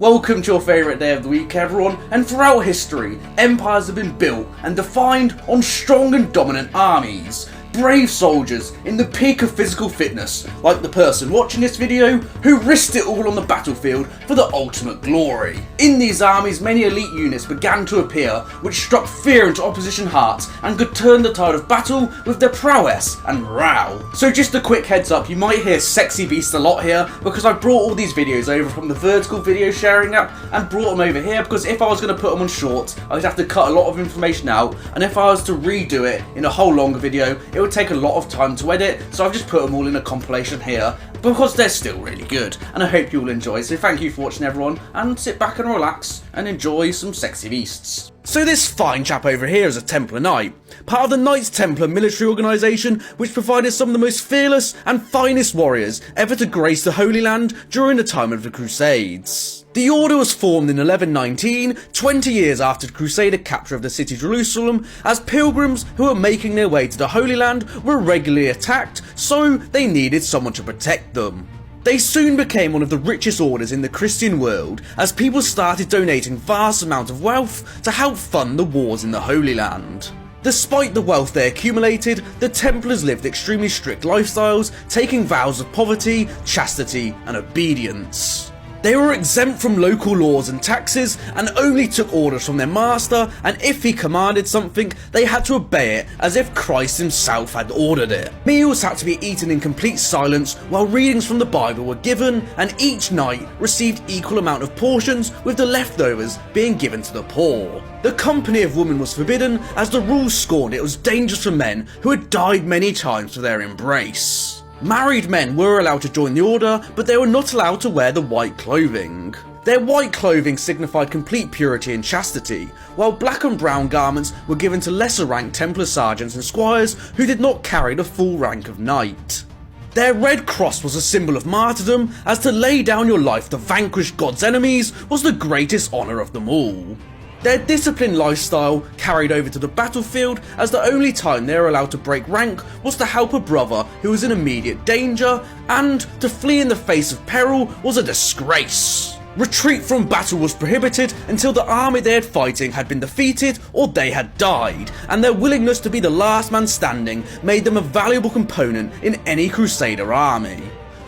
Welcome to your favourite day of the week, everyone, and throughout history, empires have been built and defined on strong and dominant armies. Brave soldiers in the peak of physical fitness, like the person watching this video, who risked it all on the battlefield for the ultimate glory. In these armies, many elite units began to appear, which struck fear into opposition hearts and could turn the tide of battle with their prowess and morale. So just a quick heads up, you might hear sexy beast a lot here, because I brought all these videos over from the vertical video sharing app and brought them over here, because if I was going to put them on shorts, I'd have to cut a lot of information out, and if I was to redo it in a whole longer video, it would take a lot of time to edit, so I've just put them all in a compilation here because they're still really good, and I hope you all enjoy. So thank you for watching, everyone, and sit back and relax and enjoy some sexy beasts. So this fine chap over here is a Templar Knight, part of the Knights Templar military organisation, which provided some of the most fearless and finest warriors ever to grace the Holy Land during the time of the Crusades. The order was formed in 1119, 20 years after the Crusader capture of the city of Jerusalem, as pilgrims who were making their way to the Holy Land were regularly attacked, so they needed someone to protect them. They soon became one of the richest orders in the Christian world, as people started donating vast amounts of wealth to help fund the wars in the Holy Land. Despite the wealth they accumulated, the Templars lived extremely strict lifestyles, taking vows of poverty, chastity and obedience. They were exempt from local laws and taxes, and only took orders from their master, and if he commanded something, they had to obey it as if Christ himself had ordered it. Meals had to be eaten in complete silence, while readings from the Bible were given, and each knight received equal amount of portions, with the leftovers being given to the poor. The company of women was forbidden, as the rules scorned it was dangerous for men who had died many times for their embrace. Married men were allowed to join the order, but they were not allowed to wear the white clothing. Their white clothing signified complete purity and chastity, while black and brown garments were given to lesser ranked Templar sergeants and squires who did not carry the full rank of knight. Their red cross was a symbol of martyrdom, as to lay down your life to vanquish God's enemies was the greatest honour of them all. Their disciplined lifestyle carried over to the battlefield, as the only time they were allowed to break rank was to help a brother who was in immediate danger, and to flee in the face of peril was a disgrace. Retreat from battle was prohibited until the army they had fighting had been defeated or they had died, and their willingness to be the last man standing made them a valuable component in any Crusader army.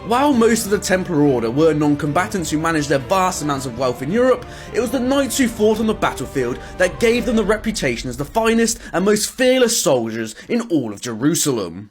While most of the Templar Order were non-combatants who managed their vast amounts of wealth in Europe, it was the knights who fought on the battlefield that gave them the reputation as the finest and most fearless soldiers in all of Jerusalem.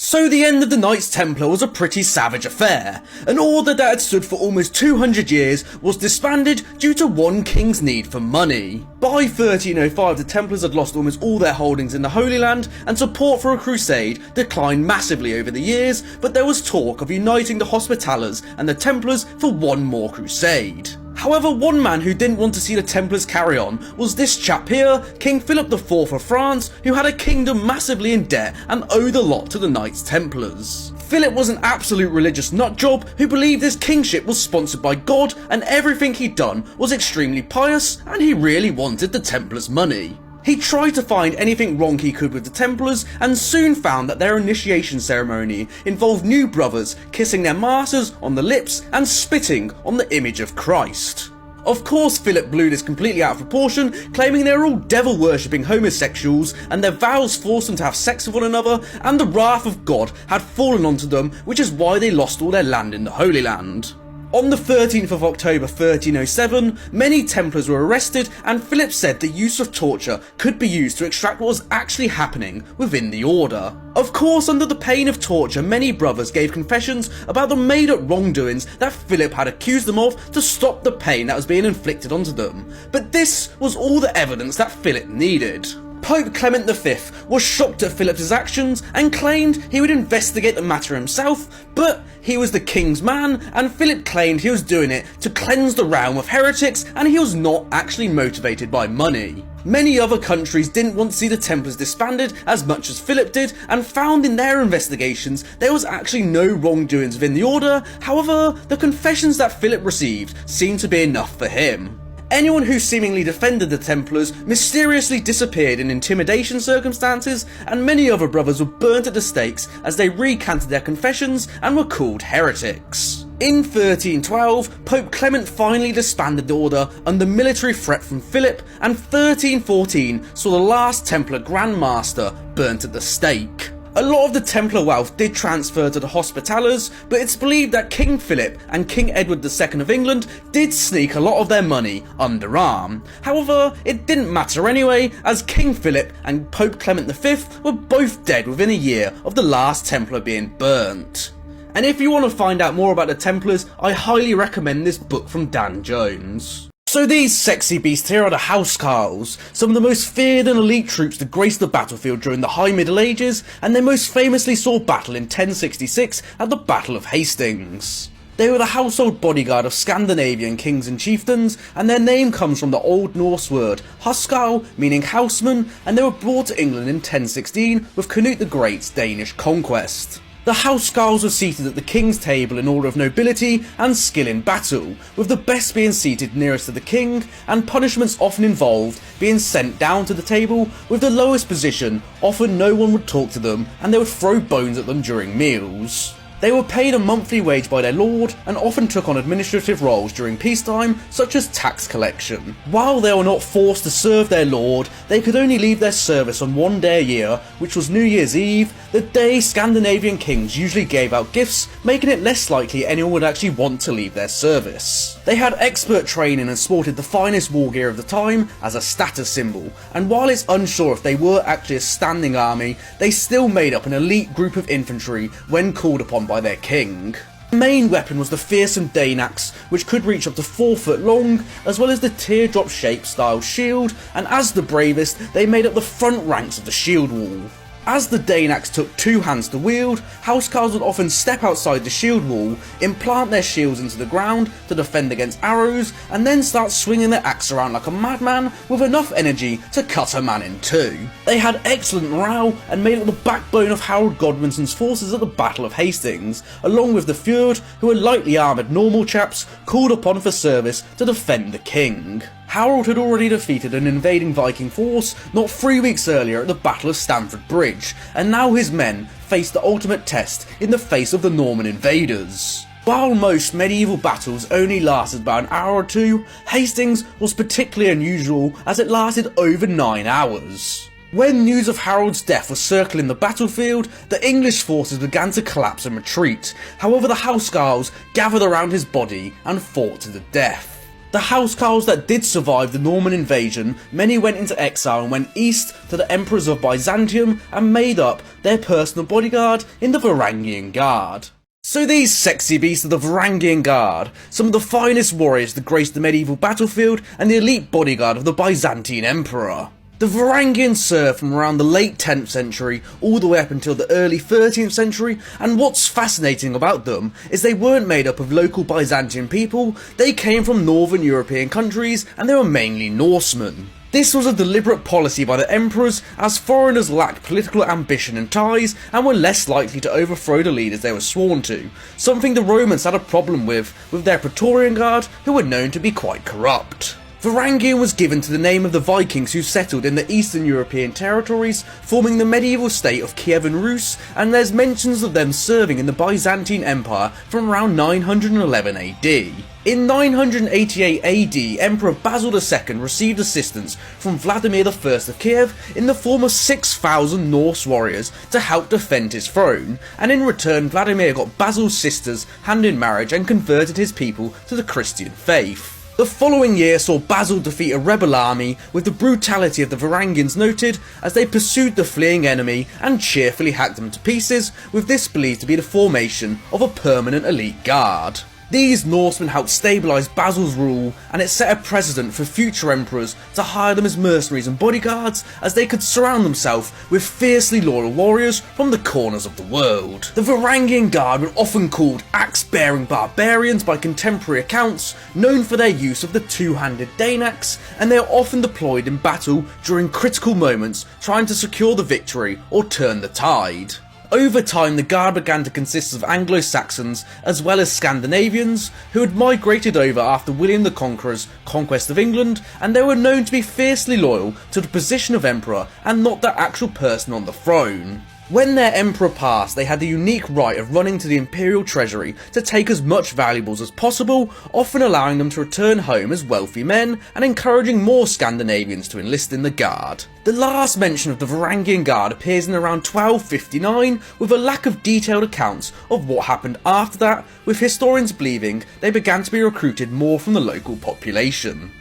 So the end of the Knights Templar was a pretty savage affair. An order that had stood for almost 200 years was disbanded due to one king's need for money. By 1305, the Templars had lost almost all their holdings in the Holy Land, and support for a crusade declined massively over the years, but there was talk of uniting the Hospitallers and the Templars for one more crusade. However, one man who didn't want to see the Templars carry on was this chap here, King Philip IV of France, who had a kingdom massively in debt and owed a lot to the Knights Templars. Philip was an absolute religious nutjob who believed his kingship was sponsored by God, and everything he'd done was extremely pious, and he really wanted the Templars' money. He tried to find anything wrong he could with the Templars, and soon found that their initiation ceremony involved new brothers kissing their masters on the lips and spitting on the image of Christ. Of course, Philip blew this completely out of proportion, claiming they were all devil-worshipping homosexuals, and their vows forced them to have sex with one another, and the wrath of God had fallen onto them, which is why they lost all their land in the Holy Land. On the 13th of October 1307, many Templars were arrested, and Philip said the use of torture could be used to extract what was actually happening within the order. Of course, under the pain of torture, many brothers gave confessions about the made-up wrongdoings that Philip had accused them of to stop the pain that was being inflicted onto them. But this was all the evidence that Philip needed. Pope Clement V was shocked at Philip's actions and claimed he would investigate the matter himself, but he was the king's man, and Philip claimed he was doing it to cleanse the realm of heretics, and he was not actually motivated by money. Many other countries didn't want to see the Templars disbanded as much as Philip did, and found in their investigations there was actually no wrongdoings within the order. However, the confessions that Philip received seemed to be enough for him. Anyone who seemingly defended the Templars mysteriously disappeared in intimidation circumstances, and many other brothers were burnt at the stakes as they recanted their confessions and were called heretics. In 1312, Pope Clement finally disbanded the order under military threat from Philip, and 1314 saw the last Templar Grand Master burnt at the stake. A lot of the Templar wealth did transfer to the Hospitallers, but it's believed that King Philip and King Edward II of England did sneak a lot of their money underarm. However, it didn't matter anyway, as King Philip and Pope Clement V were both dead within a year of the last Templar being burnt. And if you want to find out more about the Templars, I highly recommend this book from Dan Jones. So these sexy beasts here are the Housecarls, some of the most feared and elite troops to grace the battlefield during the High Middle Ages, and they most famously saw battle in 1066 at the Battle of Hastings. They were the household bodyguard of Scandinavian kings and chieftains, and their name comes from the Old Norse word Housecarl, meaning houseman, and they were brought to England in 1016 with Canute the Great's Danish conquest. The Housecarls were seated at the king's table in order of nobility and skill in battle, with the best being seated nearest to the king, and punishments often involved being sent down to the table, with the lowest position often no one would talk to them and they would throw bones at them during meals. They were paid a monthly wage by their lord and often took on administrative roles during peacetime, such as tax collection. While they were not forced to serve their lord, they could only leave their service on one day a year, which was New Year's Eve, the day Scandinavian kings usually gave out gifts, making it less likely anyone would actually want to leave their service. They had expert training and sported the finest war gear of the time as a status symbol, and while it's unsure if they were actually a standing army, they still made up an elite group of infantry when called upon by their king. The main weapon was the fearsome Dane axe, which could reach up to 4 foot long, as well as the teardrop shaped style shield, and as the bravest, they made up the front ranks of the shield wall. As the Dane axe took 2 hands to wield, Housecarls would often step outside the shield wall, implant their shields into the ground to defend against arrows, and then start swinging their axe around like a madman with enough energy to cut a man in two. They had excellent morale and made up the backbone of Harold Godwinson's forces at the Battle of Hastings, along with the Fjord, who were lightly armoured normal chaps called upon for service to defend the king. Harold had already defeated an invading Viking force not 3 weeks earlier at the Battle of Stamford Bridge, and now his men faced the ultimate test in the face of the Norman invaders. While most medieval battles only lasted about an hour or two, Hastings was particularly unusual as it lasted over 9 hours. When news of Harold's death was circling the battlefield, the English forces began to collapse and retreat. However, the Housecarls gathered around his body and fought to the death. The Housecarls that did survive the Norman invasion, many went into exile and went east to the emperors of Byzantium and made up their personal bodyguard in the Varangian Guard. So these sexy beasts are the Varangian Guard, some of the finest warriors to grace the medieval battlefield and the elite bodyguard of the Byzantine Emperor. The Varangians served from around the late 10th century all the way up until the early 13th century, and what's fascinating about them is they weren't made up of local Byzantine people, they came from northern European countries and they were mainly Norsemen. This was a deliberate policy by the emperors, as foreigners lacked political ambition and ties and were less likely to overthrow the leaders they were sworn to, something the Romans had a problem with their Praetorian Guard, who were known to be quite corrupt. Varangian was given to the name of the Vikings who settled in the Eastern European territories, forming the medieval state of Kievan Rus, and there's mentions of them serving in the Byzantine Empire from around 911 AD. In 988 AD, Emperor Basil II received assistance from Vladimir I of Kiev in the form of 6,000 Norse warriors to help defend his throne, and in return Vladimir got Basil's sisters hand in marriage and converted his people to the Christian faith. The following year saw Basil defeat a rebel army, with the brutality of the Varangians noted as they pursued the fleeing enemy and cheerfully hacked them to pieces, with this believed to be the formation of a permanent elite guard. These Norsemen helped stabilise Basil's rule, and it set a precedent for future emperors to hire them as mercenaries and bodyguards, as they could surround themselves with fiercely loyal warriors from the corners of the world. The Varangian Guard were often called axe-bearing barbarians by contemporary accounts, known for their use of the two-handed Dane axe, and they are often deployed in battle during critical moments, trying to secure the victory or turn the tide. Over time, the Guard began to consist of Anglo-Saxons as well as Scandinavians, who had migrated over after William the Conqueror's conquest of England, and they were known to be fiercely loyal to the position of emperor and not the actual person on the throne. When their emperor passed, they had the unique right of running to the imperial treasury to take as much valuables as possible, often allowing them to return home as wealthy men and encouraging more Scandinavians to enlist in the Guard. The last mention of the Varangian Guard appears in around 1259, with a lack of detailed accounts of what happened after that, with historians believing they began to be recruited more from the local population.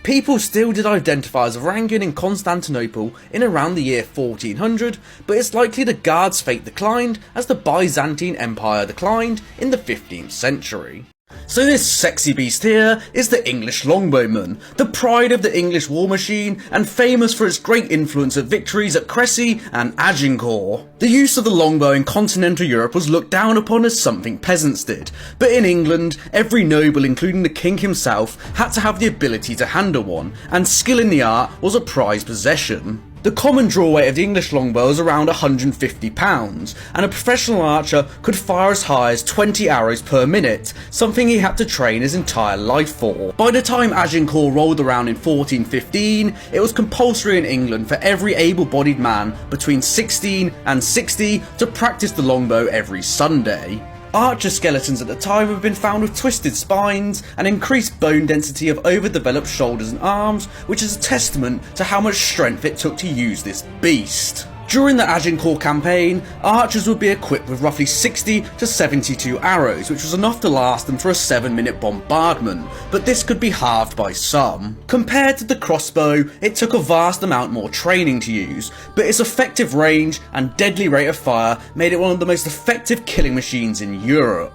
People still did identify as Varangian in Constantinople in around the year 1400, but it's likely the Guard's fate declined as the Byzantine Empire declined in the 15th century. So this sexy beast here is the English Longbowman, the pride of the English war machine and famous for its great influence at victories at Crécy and Agincourt. The use of the longbow in continental Europe was looked down upon as something peasants did, but in England, every noble, including the king himself, had to have the ability to handle one, and skill in the art was a prized possession. The common draw weight of the English longbow is around 150 pounds, and a professional archer could fire as high as 20 arrows per minute, something he had to train his entire life for. By the time Agincourt rolled around in 1415, it was compulsory in England for every able-bodied man between 16 and 60 to practice the longbow every Sunday. Archer skeletons at the time have been found with twisted spines and increased bone density of overdeveloped shoulders and arms, which is a testament to how much strength it took to use this beast. During the Agincourt campaign, archers would be equipped with roughly 60 to 72 arrows, which was enough to last them for a 7-minute bombardment, but this could be halved by some. Compared to the crossbow, it took a vast amount more training to use, but its effective range and deadly rate of fire made it one of the most effective killing machines in Europe.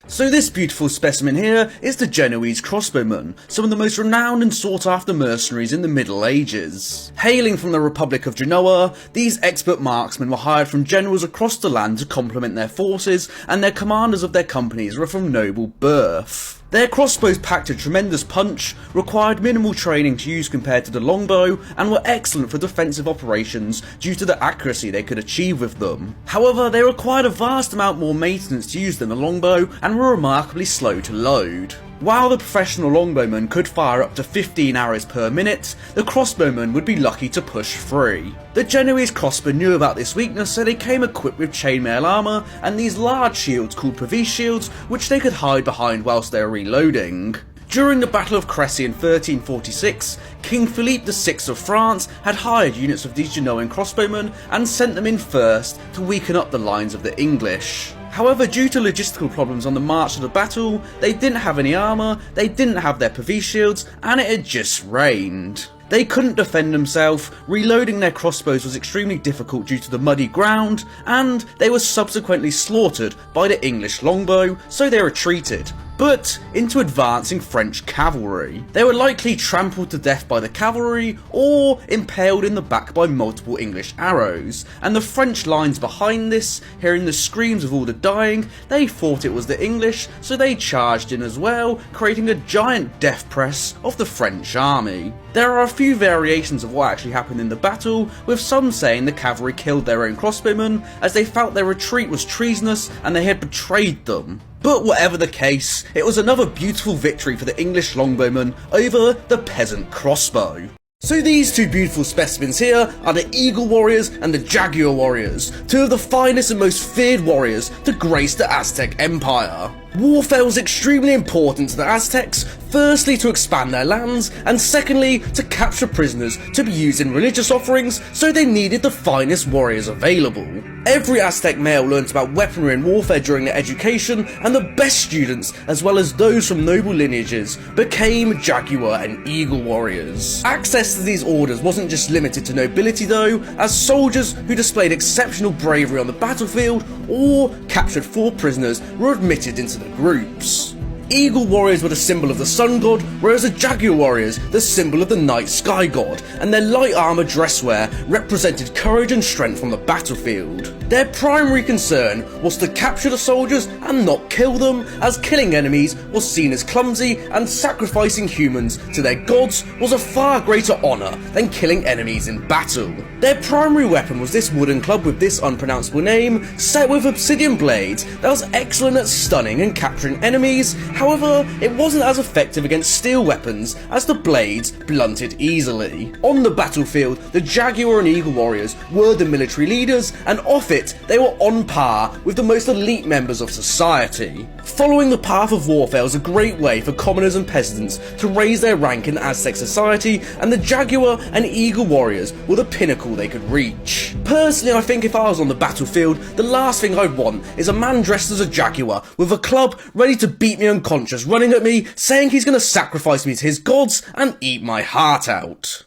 So this beautiful specimen here is the Genoese Crossbowmen, some of the most renowned and sought after mercenaries in the Middle Ages. Hailing from the Republic of Genoa, these expert marksmen were hired from generals across the land to complement their forces, and their commanders of their companies were from noble birth. Their crossbows packed a tremendous punch, required minimal training to use compared to the longbow, and were excellent for defensive operations due to the accuracy they could achieve with them. However, they required a vast amount more maintenance to use than the longbow and were remarkably slow to load. While the professional longbowman could fire up to 15 arrows per minute, the crossbowman would be lucky to push 3. The Genoese crossbow knew about this weakness, so they came equipped with chainmail armour and these large shields called pavise shields, which they could hide behind whilst they were reloading. During the Battle of Crécy in 1346, King Philippe VI of France had hired units of these Genoan crossbowmen and sent them in first to weaken up the lines of the English. However, due to logistical problems on the march to the battle, they didn't have any armour, they didn't have their pavise shields, and it had just rained. They couldn't defend themselves, reloading their crossbows was extremely difficult due to the muddy ground, and they were subsequently slaughtered by the English longbow, so they retreated, but into advancing French cavalry. They were likely trampled to death by the cavalry, or impaled in the back by multiple English arrows, and the French lines behind this, hearing the screams of all the dying, they thought it was the English, so they charged in as well, creating a giant death press of the French army. There are a few variations of what actually happened in the battle, with some saying the cavalry killed their own crossbowmen, as they felt their retreat was treasonous and they had betrayed them. But whatever the case, it was another beautiful victory for the English longbowmen over the peasant crossbow. So these two beautiful specimens here are the Eagle Warriors and the Jaguar Warriors, two of the finest and most feared warriors to grace the Aztec Empire. Warfare was extremely important to the Aztecs, firstly to expand their lands, and secondly to capture prisoners to be used in religious offerings, so they needed the finest warriors available. Every Aztec male learnt about weaponry and warfare during their education, and the best students, as well as those from noble lineages, became Jaguar and Eagle warriors. Access to these orders wasn't just limited to nobility though, as soldiers who displayed exceptional bravery on the battlefield or captured 4 prisoners were admitted into the groups. Eagle warriors were the symbol of the sun god, whereas the Jaguar warriors the symbol of the night sky god, and their light armour dress wear represented courage and strength on the battlefield. Their primary concern was to capture the soldiers and not kill them, as killing enemies was seen as clumsy and sacrificing humans to their gods was a far greater honour than killing enemies in battle. Their primary weapon was this wooden club with this unpronounceable name, set with obsidian blades that was excellent at stunning and capturing enemies. However, it wasn't as effective against steel weapons as the blades blunted easily. On the battlefield, the Jaguar and Eagle warriors were the military leaders, and off it, they were on par with the most elite members of society. Following the path of warfare was a great way for commoners and peasants to raise their rank in Aztec society, and the Jaguar and Eagle warriors were the pinnacle they could reach. Personally, I think if I was on the battlefield, the last thing I'd want is a man dressed as a Jaguar with a club ready to beat me unconscious, running at me, saying he's going to sacrifice me to his gods and eat my heart out.